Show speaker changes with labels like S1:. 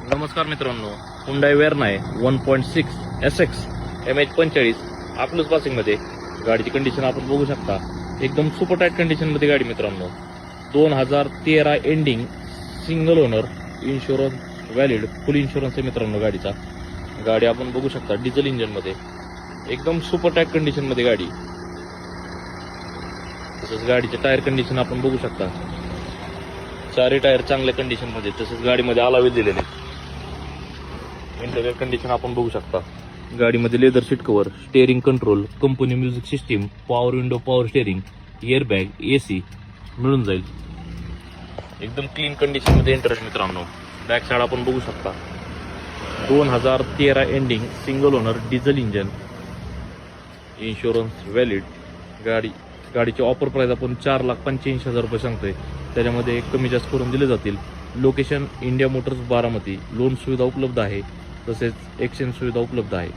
S1: नमस्कार मित्रांनो, हुंडाई वेर्ना आहे 1.6 SX MH45 अकलूज पासिंगमध्ये. गाडीची कंडिशन आपण बघू शकता, एकदम सुपर टाईट कंडिशनमध्ये गाडी मित्रांनो. 2013 ending, single owner, insurance valid, फुल इन्शुरन्स आहे मित्रांनो गाडीचा. गाडी आपण बघू शकता डिझेल इंजनमध्ये, एकदम सुपर टाईट कंडिशनमध्ये गाडी. तसंच गाडीचे टायर कंडिशन आपण बघू शकता, चारही टायर चांगल्या कंडिशनमध्ये. तसेच गाडीमध्ये अलावे दिलेले. इंटेरियर कंडिशन आपण बघू शकता. गाडीमध्ये leather seat cover, steering control, company music system, power window, power steering, airbag, AC मिळून जाईल. एकदम क्लीन कंडिशनमध्ये इंटेरियर मित्रांनो. बॅक साइड आपण बघू शकता. 2013 ending, single owner, diesel engine, insurance valid. गाडीची ऑफर प्राइस आपण 4,85,000 रुपये सांगतोय. त्याच्यामध्ये कमी जास्त करून दिले जातील. Location India Motors Baramati. Loan सुविधा उपलब्ध आहे, तसेच एक्सचेंज सुविधा उपलब्ध आहे.